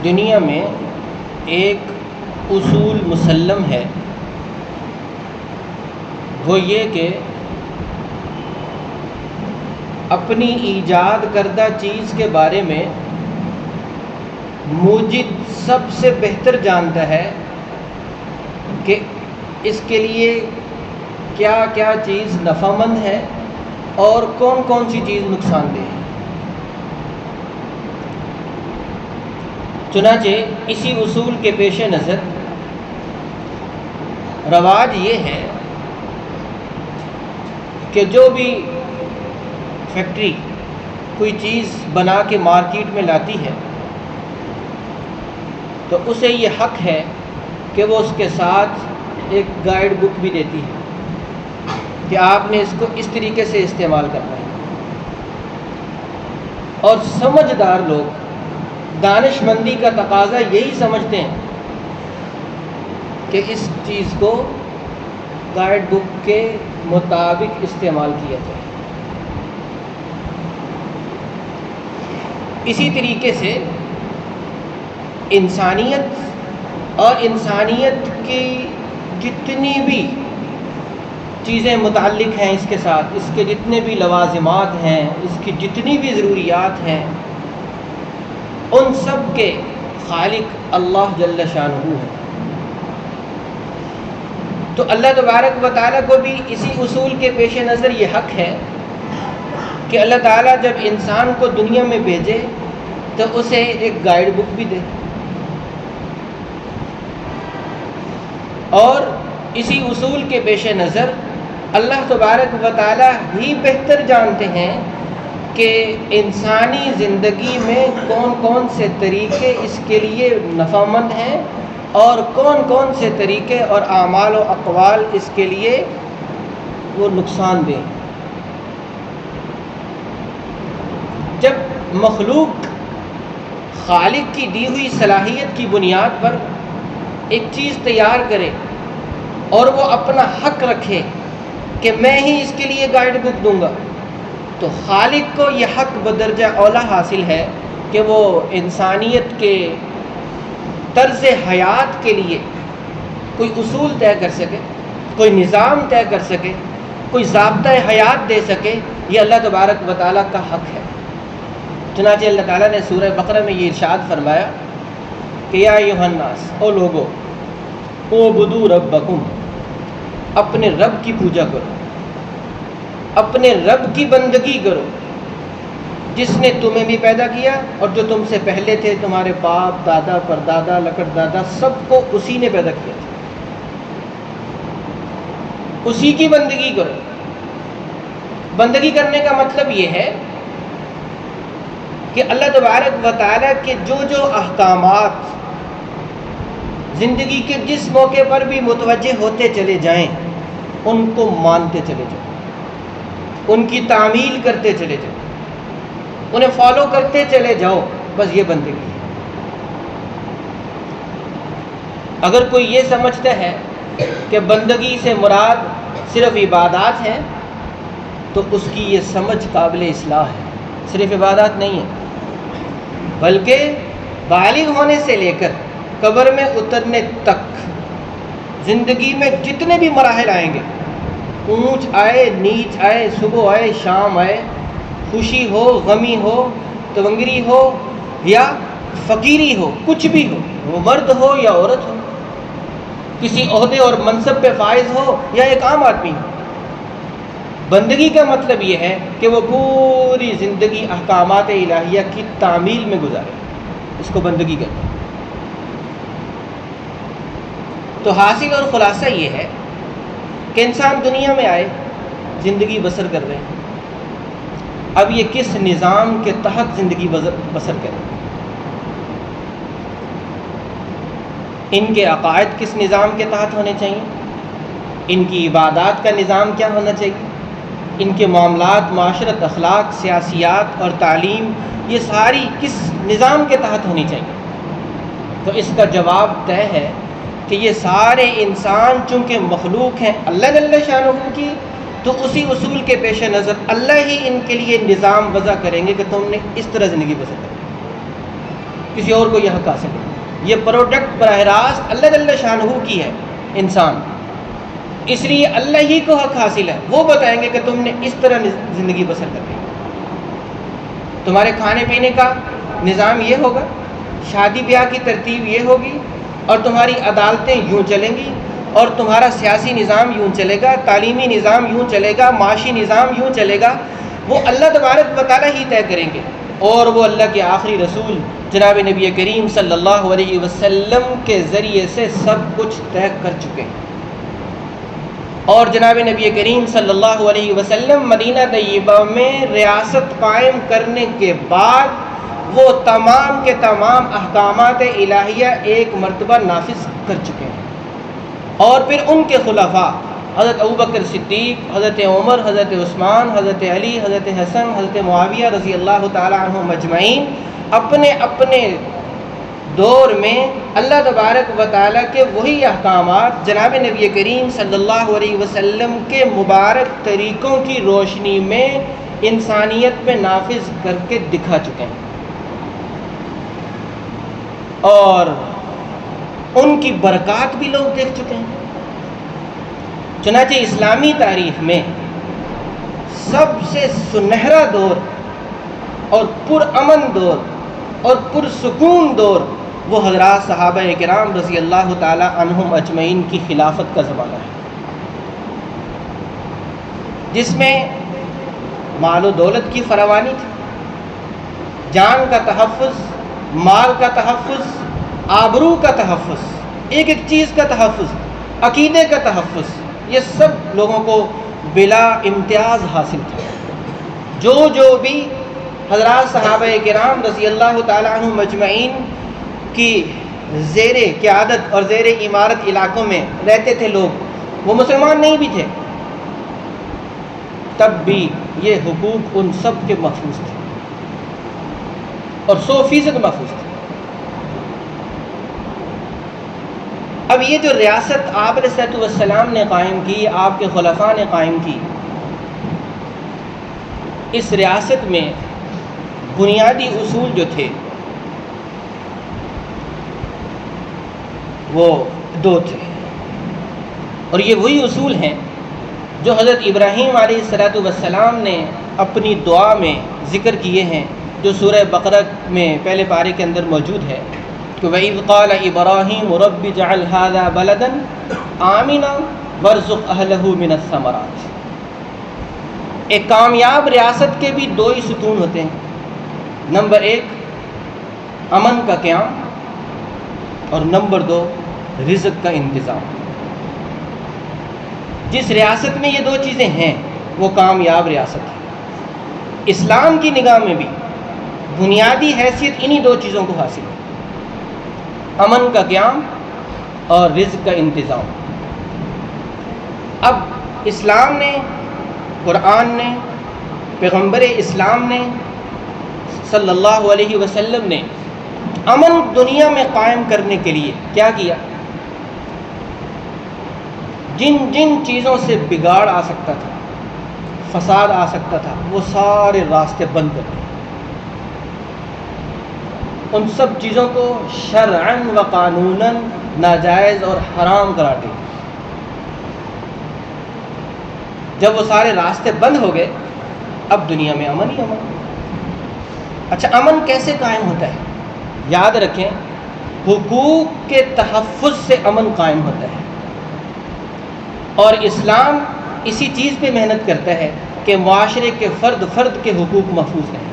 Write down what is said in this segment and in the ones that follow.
دنیا میں ایک اصول مسلم ہے، وہ یہ کہ اپنی ایجاد کردہ چیز کے بارے میں موجد سب سے بہتر جانتا ہے کہ اس کے لیے کیا کیا چیز نفع مند ہے اور کون کون سی چیز نقصان دہ ہے۔ چنانچہ اسی اصول کے پیش نظر رواج یہ ہے کہ جو بھی فیکٹری کوئی چیز بنا کے مارکیٹ میں لاتی ہے تو اسے یہ حق ہے کہ وہ اس کے ساتھ ایک گائیڈ بک بھی دیتی ہے کہ آپ نے اس کو اس طریقے سے استعمال کرنا ہے، اور سمجھدار لوگ دانش مندی کا تقاضا یہی سمجھتے ہیں کہ اس چیز کو گائیڈ بک کے مطابق استعمال کیا جائے۔ اسی طریقے سے انسانیت اور انسانیت کی جتنی بھی چیزیں متعلق ہیں اس کے ساتھ، اس کے جتنے بھی لوازمات ہیں، اس کی جتنی بھی ضروریات ہیں، ان سب کے خالق اللہ جل شانہ ہے۔ تو اللہ تبارک و تعالیٰ کو بھی اسی اصول کے پیش نظر یہ حق ہے کہ اللہ تعالیٰ جب انسان کو دنیا میں بھیجے تو اسے ایک گائیڈ بک بھی دے، اور اسی اصول کے پیش نظر اللہ تبارک و تعالیٰ ہی بہتر جانتے ہیں کہ انسانی زندگی میں کون کون سے طریقے اس کے لیے نفع مند ہیں اور کون کون سے طریقے اور اعمال و اقوال اس کے لیے وہ نقصان دیں۔ جب مخلوق خالق کی دی ہوئی صلاحیت کی بنیاد پر ایک چیز تیار کرے اور وہ اپنا حق رکھے کہ میں ہی اس کے لیے گائیڈ بک دوں گا، تو خالق کو یہ حق بدرجہ اولا حاصل ہے کہ وہ انسانیت کے طرز حیات کے لیے کوئی اصول طے کر سکے، کوئی نظام طے کر سکے، کوئی ضابطۂ حیات دے سکے۔ یہ اللہ تبارک و تعالیٰ کا حق ہے۔ چنانچہ اللہ تعالیٰ نے سورہ بقرہ میں یہ ارشاد فرمایا کہ یا ایھا الناس، او لوگو، اعبدوا ربکم، اپنے رب کی پوجا کرو، اپنے رب کی بندگی کرو، جس نے تمہیں بھی پیدا کیا اور جو تم سے پہلے تھے، تمہارے باپ دادا پردادا لکڑ دادا، سب کو اسی نے پیدا کیا تھا، اسی کی بندگی کرو۔ بندگی کرنے کا مطلب یہ ہے کہ اللہ تبارک و تعالیٰ کے جو جو احکامات زندگی کے جس موقع پر بھی متوجہ ہوتے چلے جائیں ان کو مانتے چلے جاؤ، ان کی تعمیل کرتے چلے جاؤ، انہیں فالو کرتے چلے جاؤ، بس یہ بندگی ہے۔ اگر کوئی یہ سمجھتا ہے کہ بندگی سے مراد صرف عبادات ہے تو اس کی یہ سمجھ قابل اصلاح ہے۔ صرف عبادات نہیں ہے، بلکہ بالغ ہونے سے لے کر قبر میں اترنے تک زندگی میں جتنے بھی مراحل آئیں گے، اونچ آئے نیچ آئے، صبح آئے شام آئے، خوشی ہو غمی ہو، تونگری ہو یا فقیری ہو، کچھ بھی ہو، وہ مرد ہو یا عورت ہو، کسی عہدے اور منصب پہ فائز ہو یا ایک عام آدمی ہو، بندگی کا مطلب یہ ہے کہ وہ پوری زندگی احکامات الہیہ کی تعمیل میں گزارے، اس کو بندگی کہتے ہیں۔ تو حاصل اور خلاصہ یہ ہے کہ انسان دنیا میں آئے، زندگی بسر کر رہے ہیں، اب یہ کس نظام کے تحت زندگی بسر کریں؟ ان کے عقائد کس نظام کے تحت ہونے چاہیے؟ ان کی عبادات کا نظام کیا ہونا چاہیے؟ ان کے معاملات، معاشرت، اخلاق، سیاسیات اور تعلیم، یہ ساری کس نظام کے تحت ہونی چاہیے؟ تو اس کا جواب طے ہے کہ یہ سارے انسان چونکہ مخلوق ہیں اللہ جل شانہ کی، تو اسی اصول کے پیش نظر اللہ ہی ان کے لیے نظام وضع کریں گے کہ تم نے اس طرح زندگی بسر کرنی۔ کسی اور کو یہ حق حاصل ہے. یہ پروڈکٹ براہ راست اللہ جل شانہ کی ہے انسان، اس لیے اللہ ہی کو حق حاصل ہے. وہ بتائیں گے کہ تم نے اس طرح زندگی بسر کرنی، تمہارے کھانے پینے کا نظام یہ ہوگا، شادی بیاہ کی ترتیب یہ ہوگی، اور تمہاری عدالتیں یوں چلیں گی، اور تمہارا سیاسی نظام یوں چلے گا، تعلیمی نظام یوں چلے گا، معاشی نظام یوں چلے گا. وہ اللہ تبارک و تعالیٰ ہی طے کریں گے، اور وہ اللہ کے آخری رسول جناب نبی کریم صلی اللہ علیہ وسلم کے ذریعے سے سب کچھ طے کر چکے ہیں. اور جناب نبی کریم صلی اللہ علیہ وسلم مدینہ طیبہ میں ریاست قائم کرنے کے بعد وہ تمام کے تمام احکامات الہیہ ایک مرتبہ نافذ کر چکے ہیں. اور پھر ان کے خلفاء حضرت ابوبکر صدیق، حضرت عمر، حضرت عثمان، حضرت علی، حضرت حسن، حضرت معاویہ رضی اللہ تعالی عنہم اجمعین اپنے اپنے دور میں اللہ تبارک و تعالیٰ کے وہی احکامات جناب نبی کریم صلی اللہ علیہ وسلم کے مبارک طریقوں کی روشنی میں انسانیت میں نافذ کر کے دکھا چکے ہیں، اور ان کی برکات بھی لوگ دیکھ چکے ہیں. چنانچہ اسلامی تاریخ میں سب سے سنہرا دور اور پرامن دور اور پرسکون دور وہ حضرات صحابہ کرام رضی اللہ تعالی عنہم اجمعین کی خلافت کا زمانہ ہے، جس میں مال و دولت کی فراوانی تھی، جان کا تحفظ، مال کا تحفظ، آبرو کا تحفظ، ایک ایک چیز کا تحفظ، عقیدے کا تحفظ، یہ سب لوگوں کو بلا امتیاز حاصل تھا. جو بھی حضرات صحابہ کرام رضی اللہ تعالیٰ عنہم مجمعین کی زیر قیادت اور زیر عمارت علاقوں میں رہتے تھے لوگ، وہ مسلمان نہیں بھی تھے، تب بھی یہ حقوق ان سب کے محفوظ تھے اور 100% محفوظ تھے. اب یہ جو ریاست آپ علیہ السلام نے قائم کی، آپ کے خلفاء نے قائم کی، اس ریاست میں بنیادی اصول جو تھے وہ 2 تھے، اور یہ وہی اصول ہیں جو حضرت ابراہیم علیہ السلام نے اپنی دعا میں ذکر کیے ہیں، جو سورہ بقرہ میں پہلے پارے کے اندر موجود ہے کہ وَإِذْ قَالَ إِبْرَاهِيمُ رَبِّ اجْعَلْ هَٰذَا بَلَدًا آمِنًا وَارْزُقْ أَهْلَهُ مِنَ الثَّمَرَاتِ. ایک کامیاب ریاست کے بھی 2 ہی ستون ہوتے ہیں. نمبر 1 امن کا قیام، اور نمبر 2 رزق کا انتظام. جس ریاست میں یہ 2 چیزیں ہیں وہ کامیاب ریاست ہے. اسلام کی نگاہ میں بھی بنیادی حیثیت انہی 2 چیزوں کو حاصل ہے، امن کا قیام اور رزق کا انتظام. اب اسلام نے، قرآن نے، پیغمبر اسلام نے صلی اللہ علیہ وسلم نے امن دنیا میں قائم کرنے کے لیے کیا کیا؟ جن جن چیزوں سے بگاڑ آ سکتا تھا، فساد آ سکتا تھا، وہ سارے راستے بند کر دیے. ان سب چیزوں کو شرعاً و قانوناً ناجائز اور حرام قرار دیا. جب وہ سارے راستے بند ہو گئے، اب دنیا میں امن ہی امن. اچھا، امن کیسے قائم ہوتا ہے؟ یاد رکھیں، حقوق کے تحفظ سے امن قائم ہوتا ہے، اور اسلام اسی چیز پہ محنت کرتا ہے کہ معاشرے کے فرد کے حقوق محفوظ رہیں.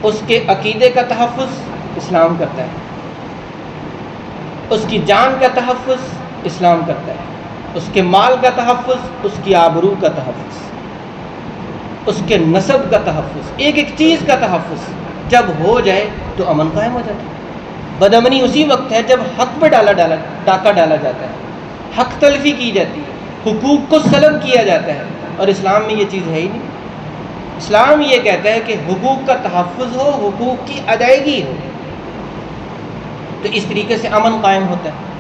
اس کے عقیدے کا تحفظ اسلام کرتا ہے، اس کی جان کا تحفظ اسلام کرتا ہے، اس کے مال کا تحفظ، اس کی آبرو کا تحفظ، اس کے نسب کا تحفظ، ایک ایک چیز کا تحفظ جب ہو جائے تو امن قائم ہو جاتا ہے. بدامنی اسی وقت ہے جب حق پہ ڈاکہ ڈالا جاتا ہے، حق تلفی کی جاتی ہے، حقوق کو سلب کیا جاتا ہے، اور اسلام میں یہ چیز ہے ہی نہیں. اسلام یہ کہتا ہے کہ حقوق کا تحفظ ہو، حقوق کی ادائیگی ہو، تو اس طریقے سے امن قائم ہوتا ہے.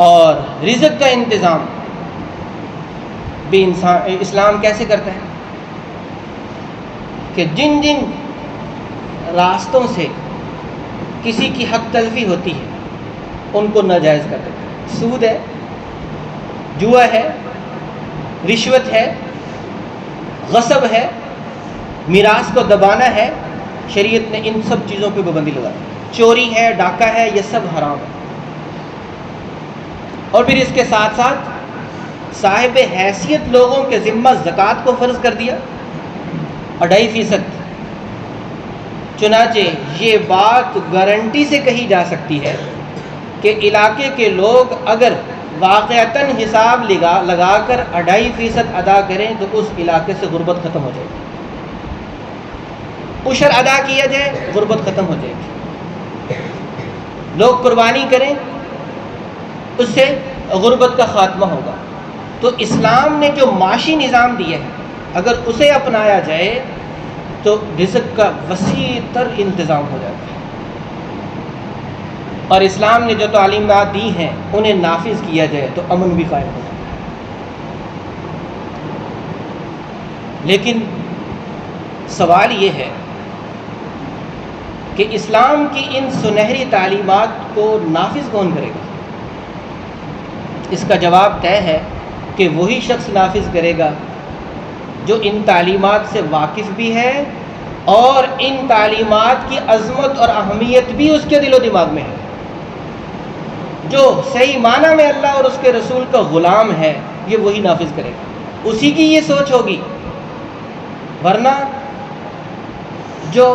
اور رزق کا انتظام بھی اسلام کیسے کرتا ہے کہ جن جن راستوں سے کسی کی حق تلفی ہوتی ہے ان کو ناجائز کر دیتے ہیں. سود ہے، جوا ہے، رشوت ہے، غصب ہے، میراث کو دبانا ہے، شریعت نے ان سب چیزوں پہ پابندی لگا دی. چوری ہے، ڈاکہ ہے، یہ سب حرام ہے. اور پھر اس کے ساتھ ساتھ صاحب حیثیت لوگوں کے ذمہ زکوٰۃ کو فرض کر دیا 2.5%. چنانچہ یہ بات گارنٹی سے کہی جا سکتی ہے کہ علاقے کے لوگ اگر واقعتاً حساب لگا کر 2.5% ادا کریں تو اس علاقے سے غربت ختم ہو جائے گی. عشر ادا کیا جائے، غربت ختم ہو جائے گی. لوگ قربانی کریں، اس سے غربت کا خاتمہ ہوگا. تو اسلام نے جو معاشی نظام دیا ہے اگر اسے اپنایا جائے تو رزق کا وسیع تر انتظام ہو جاتا ہے. اور اسلام نے جو تعلیمات دی ہیں انہیں نافذ کیا جائے تو امن بھی قائم ہو جائے. لیکن سوال یہ ہے کہ اسلام کی ان سنہری تعلیمات کو نافذ کون کرے گا؟ اس کا جواب طے ہے کہ وہی شخص نافذ کرے گا جو ان تعلیمات سے واقف بھی ہے اور ان تعلیمات کی عظمت اور اہمیت بھی اس کے دل و دماغ میں ہے. جو صحیح معنی میں اللہ اور اس کے رسول کا غلام ہے یہ وہی نافذ کرے گا. اسی کی یہ سوچ ہوگی. ورنہ جو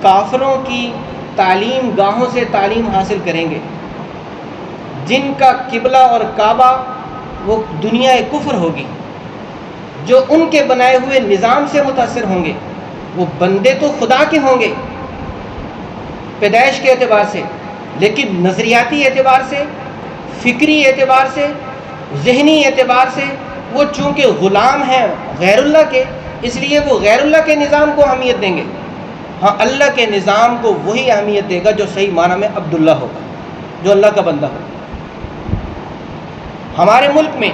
کافروں کی تعلیم گاہوں سے تعلیم حاصل کریں گے، جن کا قبلہ اور کعبہ وہ دنیا کفر ہوگی، جو ان کے بنائے ہوئے نظام سے متاثر ہوں گے، وہ بندے تو خدا کے ہوں گے پیدائش کے اعتبار سے، لیکن نظریاتی اعتبار سے، فکری اعتبار سے، ذہنی اعتبار سے وہ چونکہ غلام ہیں غیر اللہ کے، اس لیے وہ غیر اللہ کے نظام کو اہمیت دیں گے. ہاں، اللہ کے نظام کو وہی اہمیت دے گا جو صحیح معنی میں عبداللہ ہوگا، جو اللہ کا بندہ ہوگا. ہمارے ملک میں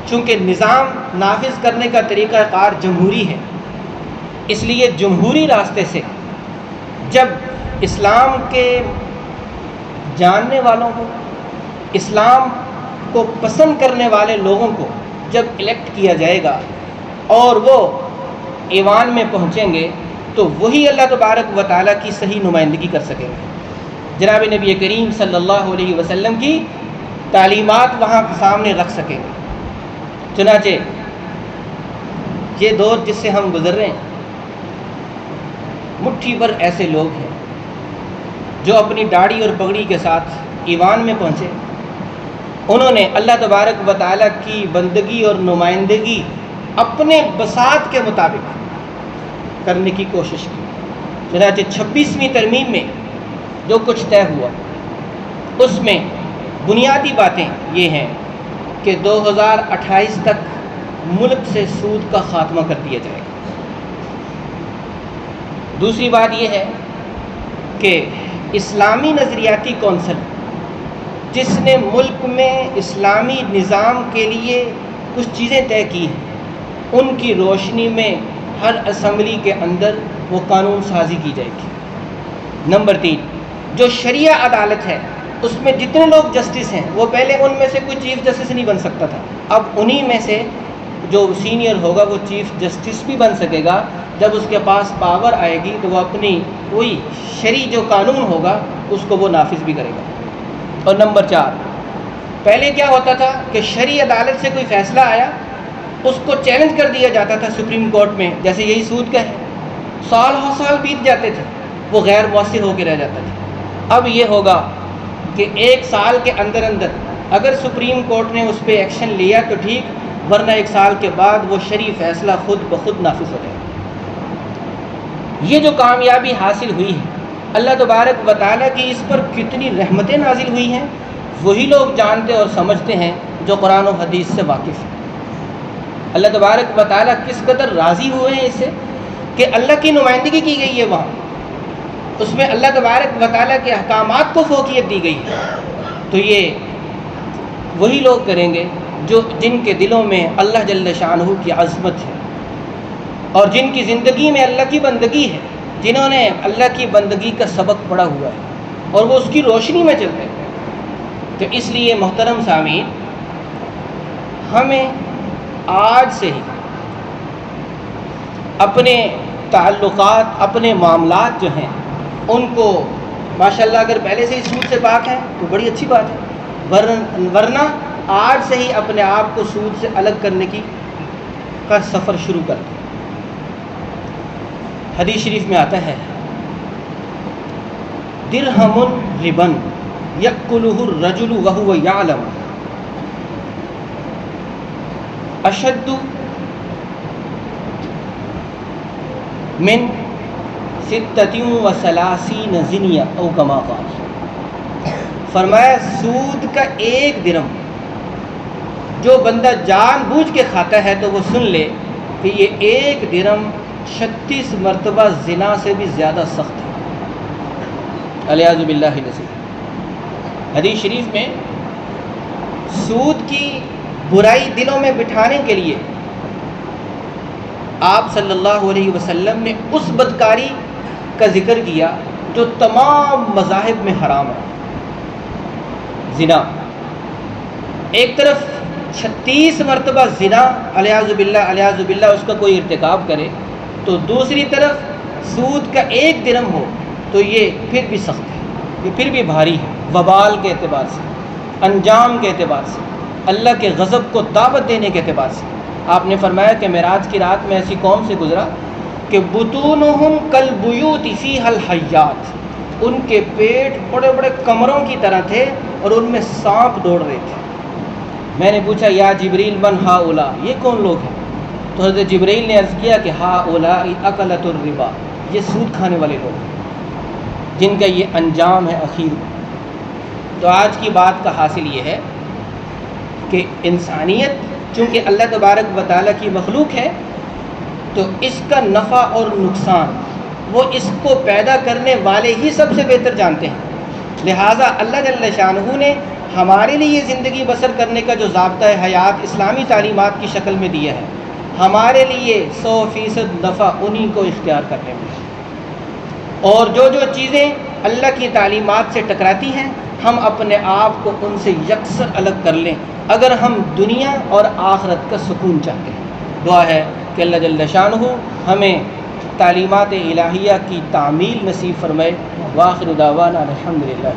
چونکہ نظام نافذ کرنے کا طریقہ کار جمہوری ہے، اس لیے جمہوری راستے سے جب اسلام کے جاننے والوں کو، اسلام کو پسند کرنے والے لوگوں کو جب الیکٹ کیا جائے گا اور وہ ایوان میں پہنچیں گے تو وہی اللہ تبارک و تعالیٰ کی صحیح نمائندگی کر سکیں گے. جناب نبی کریم صلی اللہ علیہ وسلم کی تعلیمات وہاں سامنے رکھ سکیں گے. چنانچہ یہ دور جس سے ہم گزر رہے ہیں، مٹھی بھر ایسے لوگ ہیں جو اپنی داڑھی اور پگڑی کے ساتھ ایوان میں پہنچے. انہوں نے اللہ تبارک و تعالیٰ کی بندگی اور نمائندگی اپنے بساط کے مطابق کرنے کی کوشش کی. چنانچہ 26ویں ترمیم میں جو کچھ طے ہوا اس میں بنیادی باتیں یہ ہیں کہ 2028 تک ملک سے سود کا خاتمہ کر دیا جائے گا. دوسری بات یہ ہے کہ اسلامی نظریاتی کونسل جس نے ملک میں اسلامی نظام کے لیے کچھ چیزیں طے کی ہیں، ان کی روشنی میں ہر اسمبلی کے اندر وہ قانون سازی کی جائے گی. نمبر 3، جو شریعہ عدالت ہے اس میں جتنے لوگ جسٹس ہیں وہ پہلے ان میں سے کوئی چیف جسٹس نہیں بن سکتا تھا، اب انہی میں سے جو سینئر ہوگا وہ چیف جسٹس بھی بن سکے گا. جب اس کے پاس پاور آئے گی تو وہ اپنی وہی شرعی جو قانون ہوگا اس کو وہ نافذ بھی کرے گا. اور نمبر 4، پہلے کیا ہوتا تھا کہ شرعی عدالت سے کوئی فیصلہ آیا اس کو چیلنج کر دیا جاتا تھا سپریم کورٹ میں، جیسے یہی سود کا ہے، سال ہر سال بیت جاتے تھے، وہ غیر مؤثر ہو کے رہ جاتا تھا. اب یہ ہوگا کہ 1 سال کے اندر اگر سپریم کورٹ نے اس پہ ایکشن لیا تو ٹھیک، ورنہ 1 سال کے بعد وہ شرعی فیصلہ خود بخود نافذ ہو جائے گا. یہ جو کامیابی حاصل ہوئی ہے اللہ تبارک و تعالیٰ کی اس پر کتنی رحمتیں نازل ہوئی ہیں وہی لوگ جانتے اور سمجھتے ہیں جو قرآن و حدیث سے واقف ہیں. اللہ تبارک و تعالیٰ کس قدر راضی ہوئے ہیں اس سے کہ اللہ کی نمائندگی کی گئی ہے وہاں، اس میں اللہ تبارک و تعالیٰ کے احکامات کو فوقیت دی گئی ہے. تو یہ وہی لوگ کریں گے جن کے دلوں میں اللہ جل شانہ کی عظمت ہے، اور جن کی زندگی میں اللہ کی بندگی ہے، جنہوں نے اللہ کی بندگی کا سبق پڑھا ہوا ہے اور وہ اس کی روشنی میں چلتے ہیں۔ تو اس لیے محترم سامعین، ہمیں آج سے ہی اپنے تعلقات، اپنے معاملات جو ہیں ان کو ماشاءاللہ اگر پہلے سے ہی سود سے پاک ہیں تو بڑی اچھی بات ہے، ورنہ آج سے ہی اپنے آپ کو سود سے الگ کرنے کا سفر شروع کر دیں۔ حدیث شریف میں آتا ہے درہم ربن یأکلہ الرجل وہو یعلم اشد من 36 زنیہ او کما قال۔ فرمایا سود کا 1 درہم جو بندہ جان بوجھ کے کھاتا ہے تو وہ سن لے کہ یہ 1 درہم 36 مرتبہ زنا سے بھی زیادہ سخت ہے، الیاذ باللہ العظیم۔ حدیث شریف میں سود کی برائی دلوں میں بٹھانے کے لیے آپ صلی اللہ علیہ وسلم نے اس بدکاری کا ذکر کیا جو تمام مذاہب میں حرام ہے، زنا۔ ایک طرف 36 مرتبہ زنا، الیاذ باللہ اس کا کوئی ارتکاب کرے، تو دوسری طرف سود کا 1 درہم ہو تو یہ پھر بھی سخت ہے، یہ پھر بھی بھاری ہے، وبال کے اعتبار سے، انجام کے اعتبار سے، اللہ کے غضب کو دعوت دینے کے اعتبار سے۔ آپ نے فرمایا کہ معراج کی رات میں ایسی قوم سے گزرا کہ بطونہم کالبیوت فیہا الحیات، ان کے پیٹ بڑے بڑے کمروں کی طرح تھے اور ان میں سانپ دوڑ رہے تھے۔ میں نے پوچھا یا جبریل من ہؤلاء، یہ کون لوگ ہیں؟ تو حضرت جبریل نے عرض کیا کہ ہؤلاء اکلۃ الربا، یہ سود کھانے والے لوگ ہیں جن کا یہ انجام ہے اخیر میں۔ تو آج کی بات کا حاصل یہ ہے کہ انسانیت چونکہ اللہ تبارک و تعالیٰ کی مخلوق ہے تو اس کا نفع اور نقصان وہ اس کو پیدا کرنے والے ہی سب سے بہتر جانتے ہیں، لہٰذا اللہ جل شانہ نے ہمارے لیے زندگی بسر کرنے کا جو ضابطۂ حیات اسلامی تعلیمات کی شکل میں دیا ہے، ہمارے لیے 100% نفع انہی کو اختیار کرنے میں، اور جو چیزیں اللہ کی تعلیمات سے ٹکراتی ہیں ہم اپنے آپ کو ان سے یکسر الگ کر لیں اگر ہم دنیا اور آخرت کا سکون چاہتے ہیں۔ دعا ہے کہ اللہ جل شانہ ہمیں تعلیمات الہیہ کی تعمیل نصیب فرمائے۔ وآخر دعوانا الحمدللہ۔